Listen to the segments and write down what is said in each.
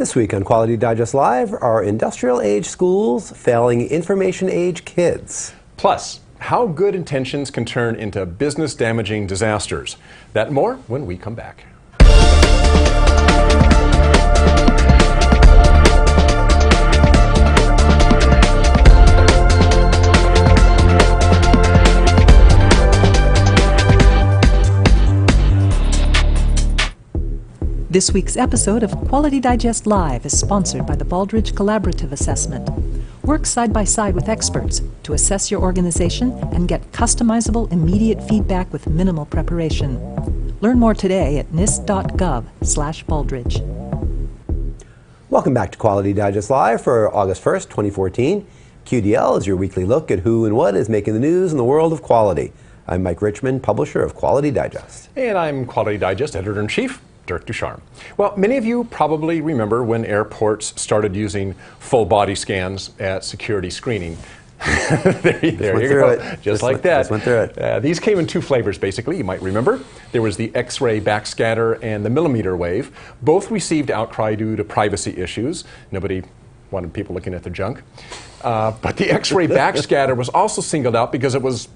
This week on Quality Digest Live, are industrial age schools failing information age kids? Plus, how good intentions can turn into business damaging disasters. That and more when we come back. This week's episode of Quality Digest Live is sponsored by the Baldrige Collaborative Assessment. Work side by side with experts to assess your organization and get customizable, immediate feedback with minimal preparation. Learn more today at nist.gov/Baldrige. Welcome back to Quality Digest Live for August 1st, 2014. QDL is your weekly look at who and what is making the news in the world of quality. I'm Mike Richmond, publisher of Quality Digest. And I'm Quality Digest Editor-in-Chief, Dirk Ducharme. Well, many of you probably remember when airports started using full body scans at security screening. there you go. Just like that. Just went through it. These came in two flavors, basically, you might remember. There was the X-ray backscatter and the millimeter wave. Both received outcry due to privacy issues. Nobody wanted people looking at their junk. But the X-ray backscatter was also singled out because it was,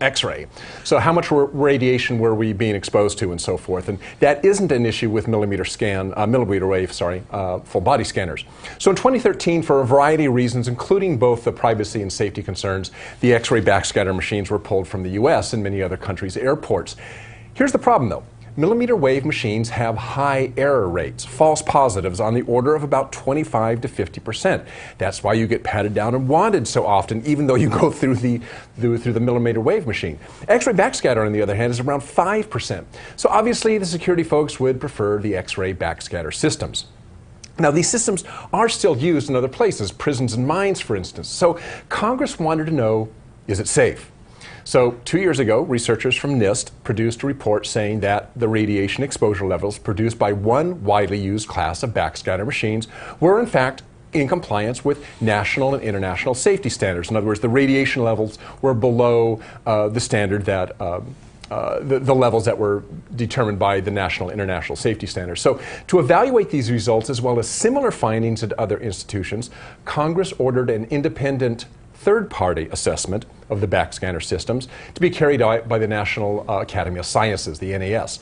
X-ray. So how much radiation were we being exposed to and so forth? And that isn't an issue with millimeter wave, full body scanners. So in 2013, for a variety of reasons, including both the privacy and safety concerns, the X-ray backscatter machines were pulled from the US and many other countries' airports. Here's the problem, though. Millimeter wave machines have high error rates, false positives on the order of about 25 to 50%. That's why you get patted down and wanted so often, even though you go through the millimeter wave machine. X-ray backscatter, on the other hand, is around 5%. So obviously the security folks would prefer the X-ray backscatter systems. Now, these systems are still used in other places, prisons and mines, for instance. So Congress wanted to know, is it safe? So 2 years ago, researchers from NIST produced a report saying that the radiation exposure levels produced by one widely used class of backscatter machines were in fact in compliance with national and international safety standards. In other words, the radiation levels were below the standard that the levels that were determined by the national and international safety standards. So to evaluate these results as well as similar findings at other institutions, Congress ordered an independent third-party assessment of the backscanner systems to be carried out by the National Academy of Sciences, the NAS.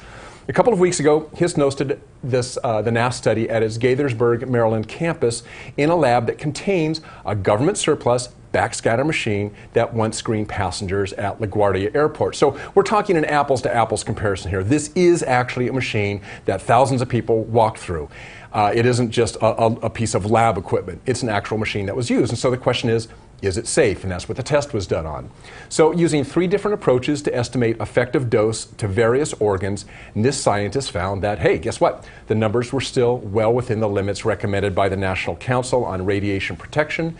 A couple of weeks ago, HIS hosted the NAS study at its Gaithersburg, Maryland campus in a lab that contains a government surplus backscatter machine that once screened passengers at LaGuardia Airport. So we're talking an apples-to-apples comparison here. This is actually a machine that thousands of people walked through. It isn't just a piece of lab equipment. It's an actual machine that was used. And so the question is it safe? And that's what the test was done on. So using 3 different approaches to estimate effective dose to various organs, NIST scientists found that, hey, guess what? The numbers were still well within the limits recommended by the National Council on Radiation Protection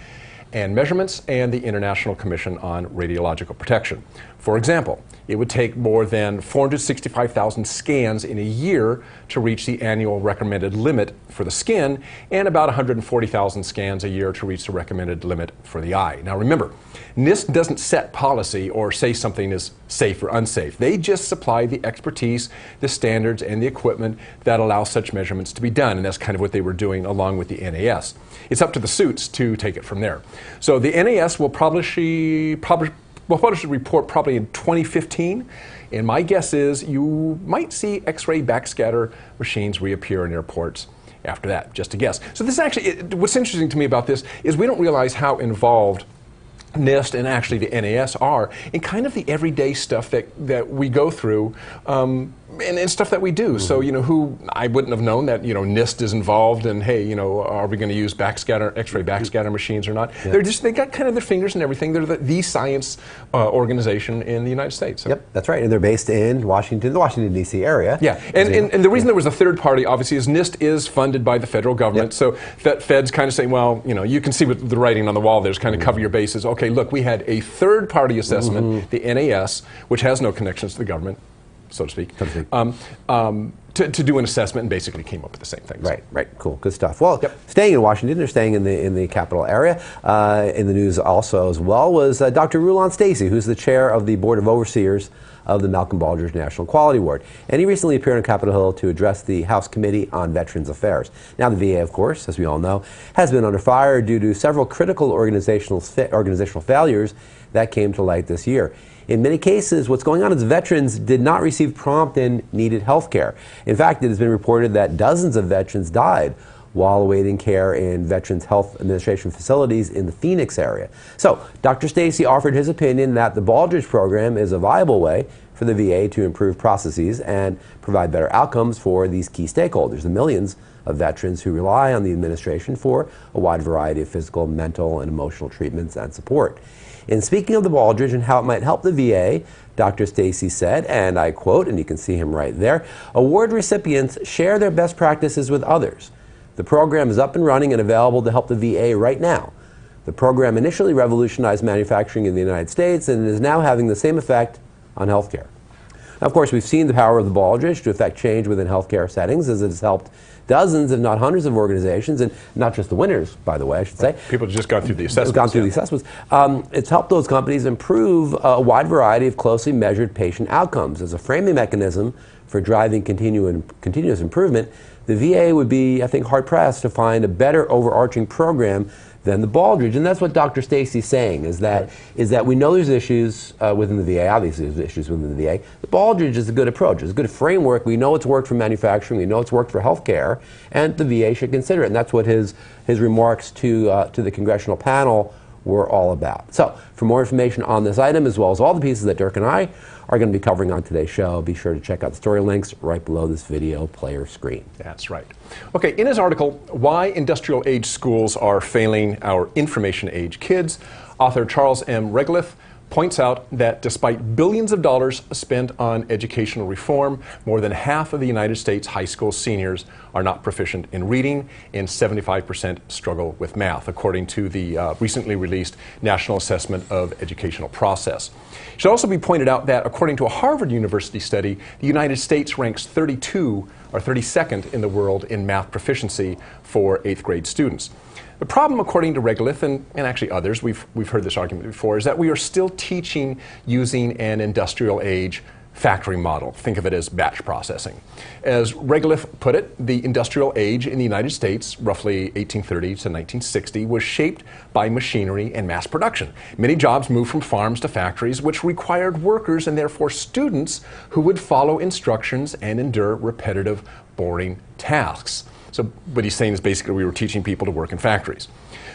and Measurements and the International Commission on Radiological Protection. For example, it would take more than 465,000 scans in a year to reach the annual recommended limit for the skin and about 140,000 scans a year to reach the recommended limit for the eye. Now remember, NIST doesn't set policy or say something is safe or unsafe. They just supply the expertise, the standards, and the equipment that allow such measurements to be done, and that's kind of what they were doing along with the NAS. It's up to the suits to take it from there. So the NAS will publish a report probably in 2015, and my guess is you might see X-ray backscatter machines reappear in airports after that, just a guess. So this is actually, what's interesting to me about this is we don't realize how involved NIST and actually the NAS are in kind of the everyday stuff that we go through and stuff that we do. So, who I wouldn't have known that, NIST is involved and, hey, are we going to use X-ray backscatter machines or not? Yeah. They got kind of their fingers in everything. They're the science organization in the United States. So. Yep, that's right. And they're based in the Washington, D.C. area. Yeah, and the reason there was a third party, obviously, is NIST is funded by the federal government. Yep. So Fed's kind of saying, well, you can see with the writing on the wall, there's kind of cover your bases. Okay, look, we had a third party assessment, the NAS, which has no connections to the government, so to speak, to to do an assessment and basically came up with the same things. Right, cool, good stuff. Well, Yep. staying in Washington, or staying in the capital area, in the news also as well was Dr. Rulon Stacy, who's the chair of the Board of Overseers of the Malcolm Baldrige National Quality Award. And he recently appeared on Capitol Hill to address the House Committee on Veterans Affairs. Now, the VA, of course, as we all know, has been under fire due to several critical organizational failures that came to light this year. In many cases, what's going on is veterans did not receive prompt and needed health care. In fact, it has been reported that dozens of veterans died while awaiting care in Veterans Health Administration facilities in the Phoenix area. So, Dr. Stacy offered his opinion that the Baldrige program is a viable way for the VA to improve processes and provide better outcomes for these key stakeholders, the millions of veterans who rely on the administration for a wide variety of physical, mental, and emotional treatments and support. In speaking of the Baldrige and how it might help the VA, Dr. Stacy said, and I quote, and you can see him right there, "Award recipients share their best practices with others. The program is up and running and available to help the VA right now. The program initially revolutionized manufacturing in the United States and is now having the same effect on healthcare." Now, of course, we've seen the power of the Baldrige to affect change within healthcare settings, as it has helped dozens, if not hundreds, of organizations, and not just the winners, by the way, I should say. People just gone through the assessments. Gone through the assessments. It's helped those companies improve a wide variety of closely measured patient outcomes. As a framing mechanism for driving continuous improvement, the VA would be, I think, hard-pressed to find a better overarching program than the Baldrige. And that's what Dr. Stacy's saying, is that we know there's issues within the VA. Obviously, there's issues within the VA. The Baldrige is a good approach. It's a good framework. We know it's worked for manufacturing. We know it's worked for healthcare. And the VA should consider it. And that's what his remarks to the congressional panel were all about. So, for more information on this item, as well as all the pieces that Dirk and I are going to be covering on today's show, be sure to check out the story links right below this video player screen. That's right. Okay, in his article, Why Industrial Age Schools Are Failing Our Information Age Kids, author Charles M. Reglith points out that despite billions of dollars spent on educational reform, more than half of the United States high school seniors are not proficient in reading, and 75% struggle with math, according to the recently released National Assessment of Educational Process. It should also be pointed out that, according to a Harvard University study, the United States ranks 32nd in the world in math proficiency for 8th grade students. The problem, according to Reglith and actually others, we've heard this argument before, is that we are still teaching using an industrial age factory model. Think of it as batch processing. As Reglith put it, the industrial age in the United States, roughly 1830 to 1960, was shaped by machinery and mass production. Many jobs moved from farms to factories, which required workers and therefore students who would follow instructions and endure repetitive, boring tasks. So what he's saying is basically we were teaching people to work in factories.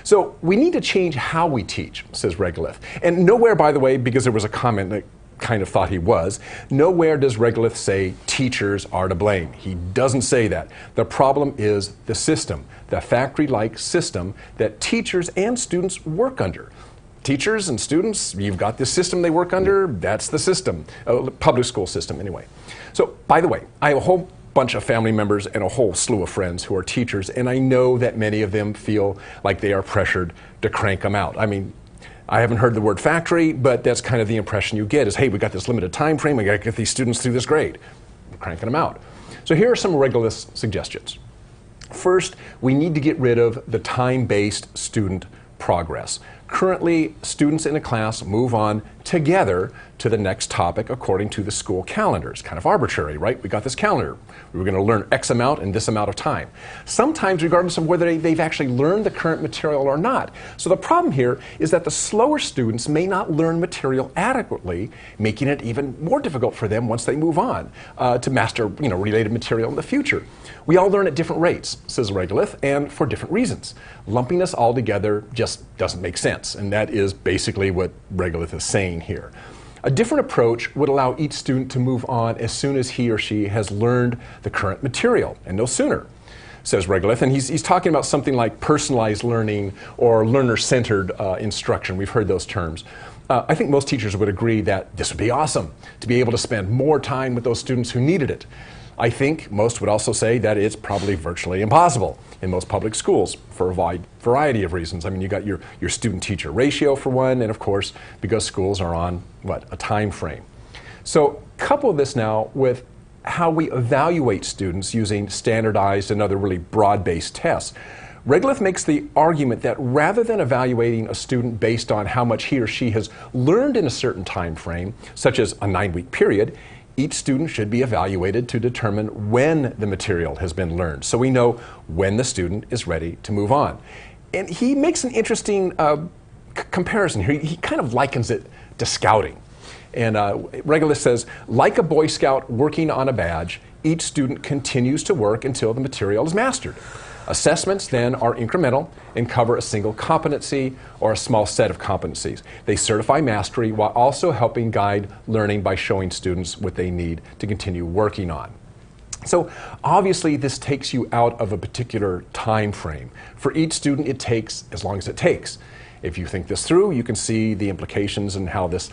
So we need to change how we teach, says Reglith. And nowhere, by the way, because there was a comment that kind of thought he was, nowhere does Reglith say teachers are to blame. He doesn't say that. The problem is the system, the factory-like system that teachers and students work under. Teachers and students, you've got this system they work under, that's the system, public school system anyway. So, by the way, I have a whole bunch of family members and a whole slew of friends who are teachers, and I know that many of them feel like they are pressured to crank them out. I mean, I haven't heard the word factory, but that's kind of the impression you get is, hey, we got this limited time frame, we got to get these students through this grade. We're cranking them out. So here are some Reglith's suggestions. First, we need to get rid of the time-based student progress. Currently, students in a class move on together to the next topic according to the school calendar. It's kind of arbitrary, right? We got this calendar. We were going to learn X amount in this amount of time. Sometimes, regardless of whether they've actually learned the current material or not. So the problem here is that the slower students may not learn material adequately, making it even more difficult for them once they move on to master related material in the future. We all learn at different rates, says Reglith, and for different reasons. Lumping us all together just doesn't make sense, and that is basically what Reglith is saying here. A different approach would allow each student to move on as soon as he or she has learned the current material, and no sooner, says Reglith. And he's talking about something like personalized learning or learner-centered instruction. We've heard those terms. I think most teachers would agree that this would be awesome, to be able to spend more time with those students who needed it. I think most would also say that it's probably virtually impossible in most public schools for a wide variety of reasons. I mean, you got your student-teacher ratio for one, and of course, because schools are on, a time frame. So couple this now with how we evaluate students using standardized and other really broad-based tests. Regolith makes the argument that rather than evaluating a student based on how much he or she has learned in a certain time frame, such as a 9-week period, each student should be evaluated to determine when the material has been learned, so we know when the student is ready to move on. And he makes an interesting comparison here. He kind of likens it to scouting. And Regolith says, like a Boy Scout working on a badge, each student continues to work until the material is mastered. Assessments then are incremental and cover a single competency or a small set of competencies. They certify mastery while also helping guide learning by showing students what they need to continue working on. So obviously this takes you out of a particular time frame. For each student it takes as long as it takes. If you think this through, you can see the implications and how this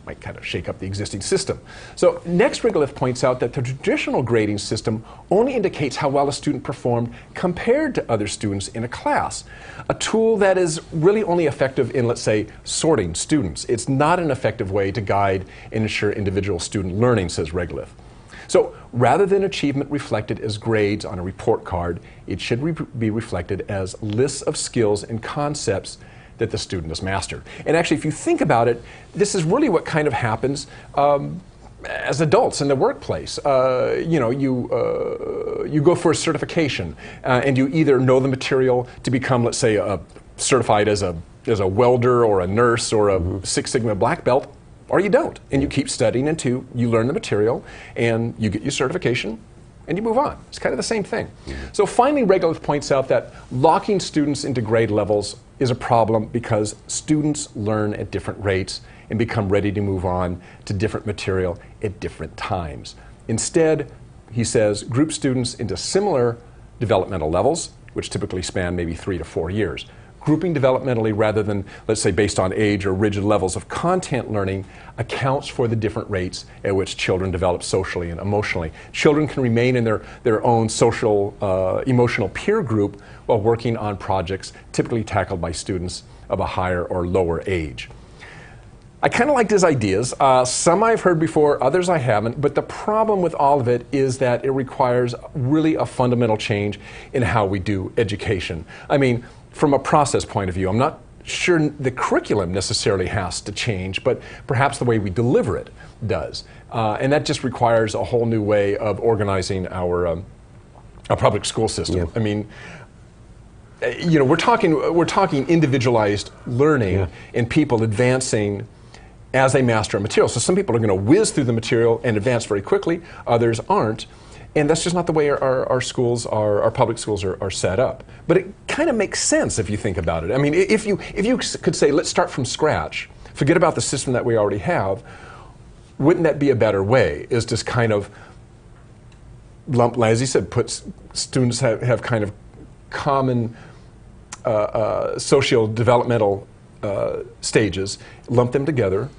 might kind of shake up the existing system. So next, Regolith points out that the traditional grading system only indicates how well a student performed compared to other students in a class, a tool that is really only effective in, let's say, sorting students. It's not an effective way to guide and ensure individual student learning, says Regolith. So rather than achievement reflected as grades on a report card, it should be reflected as lists of skills and concepts that the student has mastered. And actually, if you think about it, this is really what kind of happens as adults in the workplace. You know, you go for a certification, and you either know the material to become, let's say, certified as a welder or a nurse or a Six Sigma black belt, or you don't, and you keep studying until you learn the material and you get your certification and you move on. It's kind of the same thing. So finally, Regolith points out that locking students into grade levels is a problem because students learn at different rates and become ready to move on to different material at different times. Instead, he says, group students into similar developmental levels, which typically span maybe 3 to 4 years. Grouping developmentally rather than, let's say, based on age or rigid levels of content learning accounts for the different rates at which children develop socially and emotionally. Children can remain in their own social, emotional peer group while working on projects typically tackled by students of a higher or lower age. I kind of liked his ideas. Some I've heard before, others I haven't, but the problem with all of it is that it requires really a fundamental change in how we do education. I mean, from a process point of view, I'm not sure the curriculum necessarily has to change, but perhaps the way we deliver it does. And that just requires a whole new way of organizing our public school system. Yeah. I mean, you know, we're talking individualized learning and people advancing as they master a material. So some people are going to whiz through the material and advance very quickly, others aren't. And that's just not the way our schools, our public schools are set up. But it kind of makes sense if you think about it. I mean, if you could say, let's start from scratch, forget about the system that we already have, wouldn't that be a better way? Is just kind of lump, as he said, put students have kind of common socio-developmental stages, lump them together.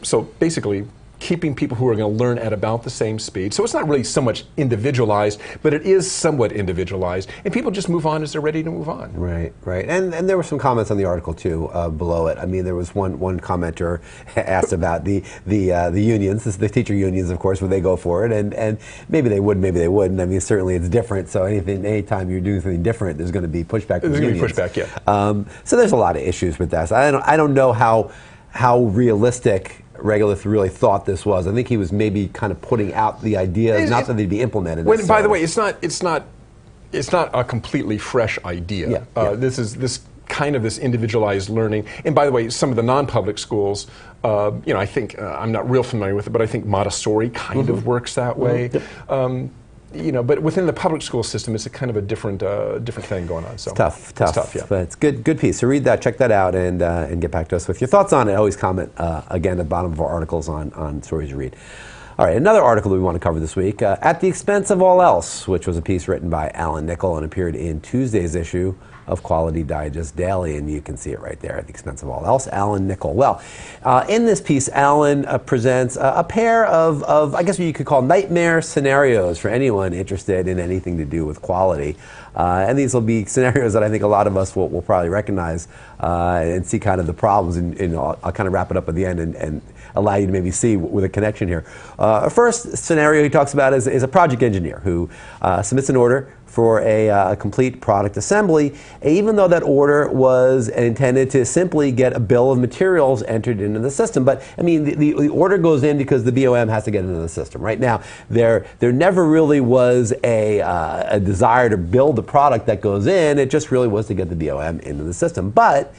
So basically, keeping people who are going to learn at about the same speed. So it's not really so much individualized, but it is somewhat individualized. And people just move on as they're ready to move on. Right, right. And there were some comments on the article, too, below it. I mean, there was one commenter asked about the unions, the teacher unions, of course, would they go for it? And maybe they would, maybe they wouldn't. I mean, certainly it's different. So anytime you're doing something different, there's going to be pushback from the unions. There's going to be pushback, yeah. So there's a lot of issues with that. So I don't know how realistic Regolith really thought this was. I think he was maybe kind of putting out the idea, not that they'd be implemented. By the way, it's not a completely fresh idea. This is this individualized learning. And by the way, some of the non-public schools, you know, I think I'm not real familiar with it, but I think Montessori kind of works that way. You know, but within the public school system, it's a kind of a different thing going on. So it's tough. It's tough, yeah. But it's good piece. So read that, check that out, and get back to us with your thoughts on it. Always comment again at the bottom of our articles on stories you read. All right, another article that we want to cover this week, At the Expense of All Else, which was a piece written by Alan Nickel and appeared in Tuesday's issue of Quality Digest Daily, and you can see it right there, At the Expense of All Else, Alan Nickel. Well, in this piece, Alan presents a pair of, I guess what you could call nightmare scenarios for anyone interested in anything to do with quality. And these will be scenarios that I think a lot of us will probably recognize and see kind of the problems, and I'll kind of wrap it up at the end and allow you to maybe see with a connection here. First scenario he talks about is a project engineer who submits an order for a complete product assembly, even though that order was intended to simply get a bill of materials entered into the system. But I mean, the order goes in because the BOM has to get into the system. Right now, there never really was a desire to build the product that goes in. It just really was to get the BOM into the system. But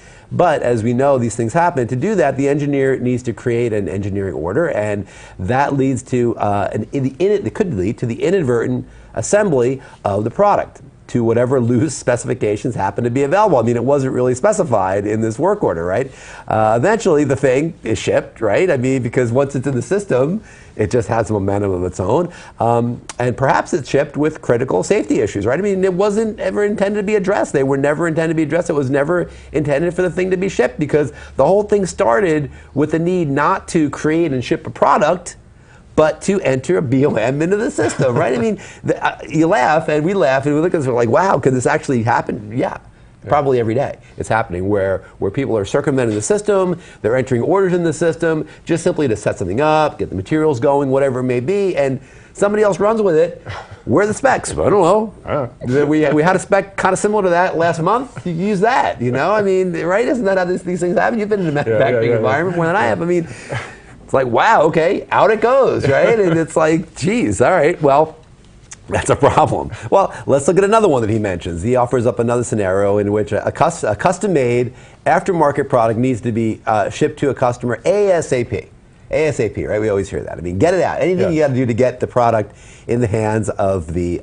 as we know, these things happen. To do that, the engineer needs to create an engineering order, and that leads to it could lead to the inadvertent assembly of the product to whatever loose specifications happen to be available. I mean, it wasn't really specified in this work order, right? Eventually, the thing is shipped, right? I mean, because once it's in the system, it just has momentum of its own. And perhaps it's shipped with critical safety issues, right? I mean, it wasn't ever intended to be addressed. They were never intended to be addressed. It was never intended for the thing to be shipped, because the whole thing started with the need not to create and ship a product, but to enter a BOM into the system, right? I mean, you laugh, and we laugh, and we look at this, we're like, wow, could this actually happen? Yeah. Probably every day it's happening, where people are circumventing the system, they're entering orders in the system just simply to set something up, get the materials going, whatever it may be, and somebody else runs with it. Where are the specs? I don't know. We had a spec kind of similar to that last month. You use that, you know? I mean, right? Isn't that how these things happen? You've been in a manufacturing environment more than I have. I mean, it's like, wow, okay, out it goes, right? And it's like, geez, all right, well, that's a problem. Well, let's look at another one that he mentions. He offers up another scenario in which a custom-made aftermarket product needs to be shipped to a customer ASAP. ASAP, right? We always hear that. I mean, get it out. Anything you got to do to get the product in the hands of the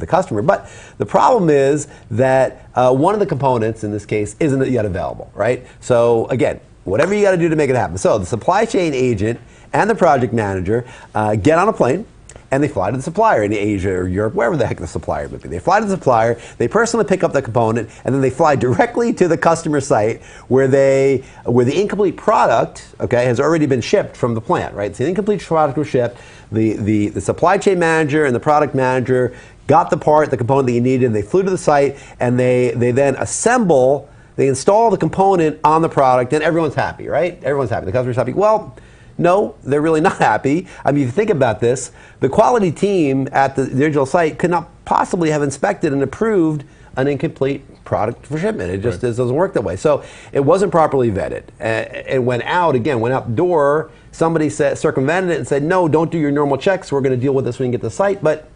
customer. But the problem is that one of the components in this case isn't yet available, right? So again, whatever you got to do to make it happen. So the supply chain agent and the project manager get on a plane, and they fly to the supplier in Asia or Europe, wherever the heck the supplier would be. They fly to the supplier, they personally pick up the component, and then they fly directly to the customer site where the incomplete product, okay, has already been shipped from the plant, right? So the incomplete product was shipped. The supply chain manager and the product manager got the part, the component that you needed, and they flew to the site, and they then assemble, they install the component on the product, and everyone's happy, right? Everyone's happy. The customer's happy. Well, no, they're really not happy. I mean, if you think about this, the quality team at the original site could not possibly have inspected and approved an incomplete product for shipment. It just doesn't work that way. So it wasn't properly vetted. It went out the door, somebody circumvented it and said, no, don't do your normal checks. We're going to deal with this when you get to the site. But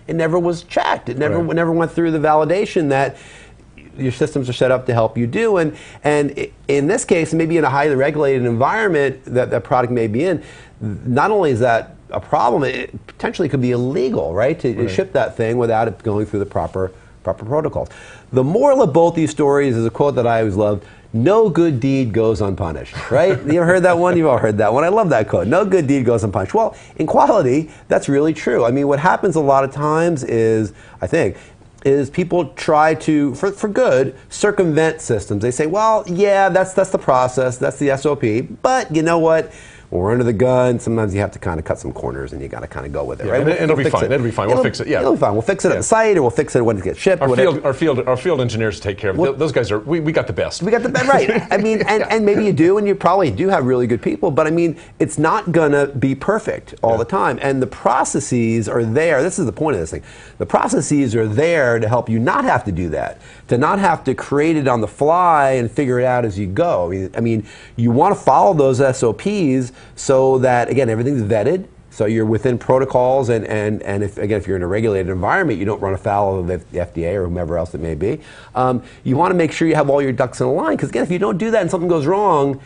it never was checked. It never went through the validation that your systems are set up to help you do, and in this case, maybe in a highly regulated environment that that product may be in, not only is that a problem, it potentially could be illegal, right, to ship that thing without it going through the proper protocols. The moral of both these stories is a quote that I always loved: "No good deed goes unpunished." Right? You ever heard that one? You've all heard that one. I love that quote. No good deed goes unpunished. Well, in quality, that's really true. I mean, what happens a lot of times is, I think, people try to, for good, circumvent systems. They say, well, yeah, that's the process, that's the SOP, but you know what? When we're under the gun, sometimes you have to kind of cut some corners, and you got to kind of go with it, right? And it'll be fine. It'll be fine. We'll fix it. Yeah, it'll be fine. We'll fix it at the site, or we'll fix it when it gets shipped. Our field engineers take care of it. Those guys we got the best. We got the best, right? I mean, and maybe you do, and you probably do have really good people, but I mean, it's not gonna be perfect all the time, and the processes are there. This is the point of this thing. The processes are there to help you not have to do that, to not have to create it on the fly and figure it out as you go. I mean, you want to follow those SOPs so that, again, everything's vetted, so you're within protocols, and if you're in a regulated environment, you don't run afoul of the FDA or whomever else it may be. You want to make sure you have all your ducks in a line, because again, if you don't do that and something goes wrong,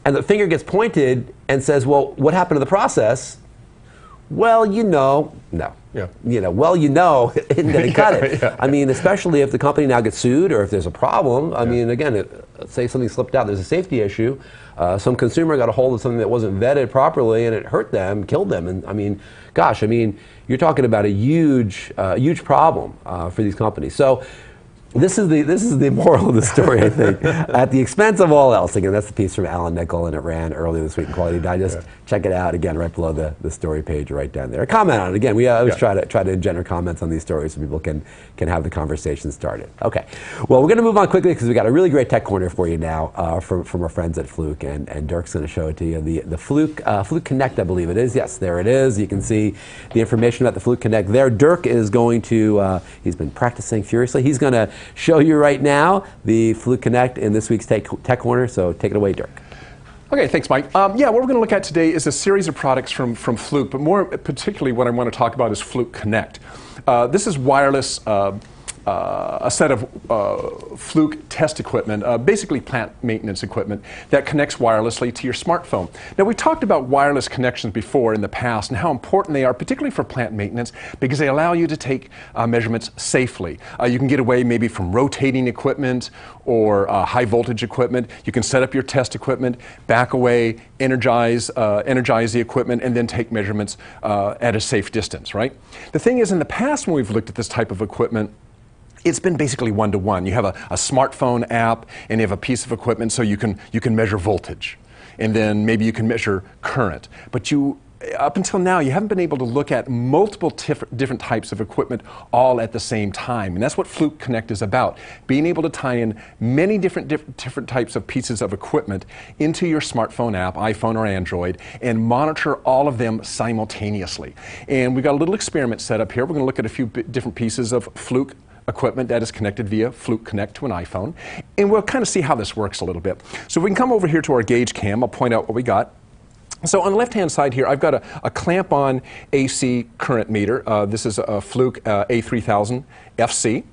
and the finger gets pointed and says, well, what happened to the process? Well, no. Yeah. Isn't going to cut it. I mean, especially if the company now gets sued, or if there's a problem. I mean, again, say something slipped out, there's a safety issue. Some consumer got a hold of something that wasn't vetted properly, and it hurt them, killed them. And I mean, gosh, you're talking about a huge problem for these companies. So This is the moral of the story, I think. At the expense of all else. Again, that's the piece from Alan Nickel, and it ran earlier this week in Quality Digest. Yeah. Check it out, again, right below the story page, right down there. Comment on it. Again, we always try to engender comments on these stories so people can have the conversation started. Okay. Well, we're going to move on quickly because we've got a really great tech corner for you now from our friends at Fluke, and Dirk's going to show it to you. The Fluke Connect, I believe it is. Yes, there it is. You can see the information about the Fluke Connect there. Dirk is going to, he's been practicing furiously. He's going to show you right now the Fluke Connect in this week's Tech Corner, so take it away, Dirk. Okay, thanks, Mike. What we're going to look at today is a series of products from Fluke, but more particularly what I want to talk about is Fluke Connect. This is wireless, a set of Fluke test equipment, basically plant maintenance equipment that connects wirelessly to your smartphone. Now, we talked about wireless connections before in the past and how important they are, particularly for plant maintenance, because they allow you to take measurements safely. You can get away maybe from rotating equipment or high voltage equipment. You can set up your test equipment, back away, energize the equipment, and then take measurements at a safe distance, right? The thing is, in the past when we've looked at this type of equipment, it's been basically one-to-one. You have a smartphone app and you have a piece of equipment so you can measure voltage. And then maybe you can measure current. But up until now, you haven't been able to look at multiple different types of equipment all at the same time. And that's what Fluke Connect is about, being able to tie in many different types of pieces of equipment into your smartphone app, iPhone or Android, and monitor all of them simultaneously. And we've got a little experiment set up here. We're going to look at a few different pieces of Fluke equipment that is connected via Fluke Connect to an iPhone, and we'll kind of see how this works a little bit. So we can come over here to our gauge cam. I'll point out what we got. So on the left-hand side here, I've got a clamp-on AC current meter. This is a Fluke A3000 FC,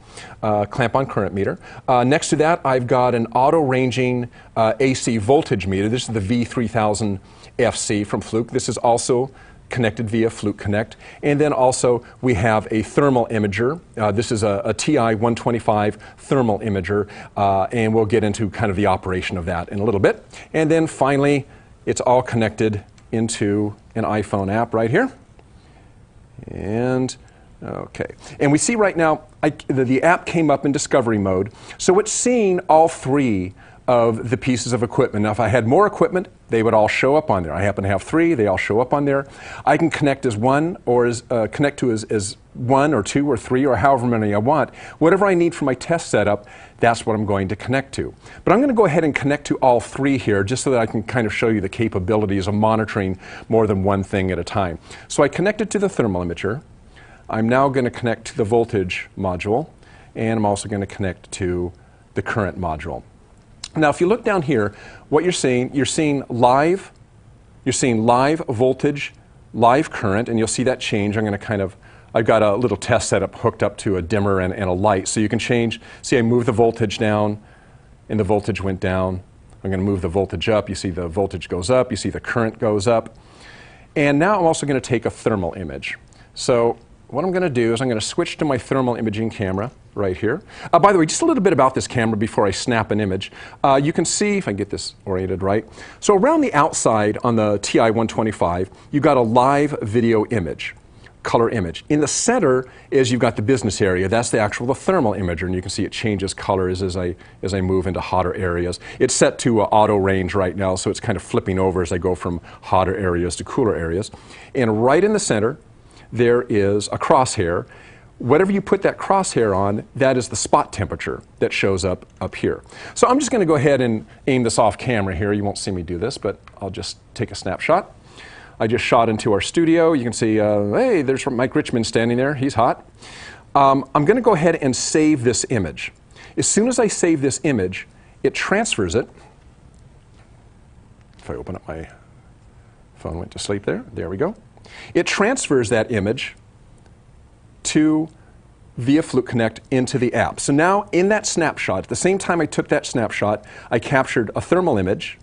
clamp-on current meter. Next to that, I've got an auto-ranging AC voltage meter. This is the V3000 FC from Fluke. This is also connected via Fluke Connect. And then also we have a thermal imager. This is a TI-125 thermal imager, and we'll get into kind of the operation of that in a little bit. And then finally, it's all connected into an iPhone app right here. And okay, and we see right now the app came up in discovery mode, so it's seeing all three of the pieces of equipment. Now, if I had more equipment, they would all show up on there. I happen to have three, they all show up on there. I can connect as one, or connect to as one or two or three, or however many I want. Whatever I need for my test setup, that's what I'm going to connect to. But I'm going to go ahead and connect to all three here, just so that I can kind of show you the capabilities of monitoring more than one thing at a time. So I connected to the thermal imager. I'm now going to connect to the voltage module, and I'm also going to connect to the current module. Now, if you look down here, what you're seeing live voltage, live current, and you'll see that change. I've got a little test setup hooked up to a dimmer and a light, so you can change. See, I moved the voltage down, and the voltage went down. I'm going to move the voltage up. You see the voltage goes up. You see the current goes up. And now I'm also going to take a thermal image. So what I'm going to do is I'm going to switch to my thermal imaging camera right here. By the way, just a little bit about this camera before I snap an image. You can see, if I get this oriented right, so around the outside on the TI-125, you've got a live video image, color image. In the center is you've got the business area. That's the thermal imager, and you can see it changes colors as I move into hotter areas. It's set to auto range right now, so it's kind of flipping over as I go from hotter areas to cooler areas. And right in the center, there is a crosshair. Whatever you put that crosshair on, that is the spot temperature that shows up here. So I'm just going to go ahead and aim this off camera here. You won't see me do this, but I'll just take a snapshot. I just shot into our studio. You can see, hey, there's Mike Richmond standing there. He's hot. I'm going to go ahead and save this image. As soon as I save this image, it transfers it. If I open up my phone, went to sleep there. There we go. It transfers that image via Fluke Connect into the app. So now in that snapshot, at the same time I took that snapshot, I captured a thermal image,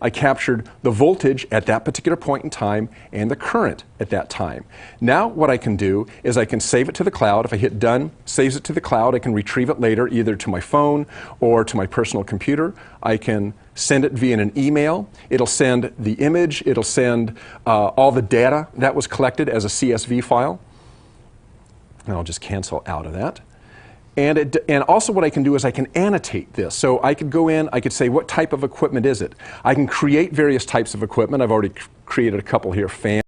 I captured the voltage at that particular point in time and the current at that time. Now what I can do is I can save it to the cloud. If I hit done, saves it to the cloud, I can retrieve it later either to my phone or to my personal computer. I can send it via an email. It'll send the image, it'll send all the data that was collected as a CSV file. And I'll just cancel out of that. And also what I can do is I can annotate this. So I could go in, I could say, what type of equipment is it? I can create various types of equipment. I've already created a couple here, fan.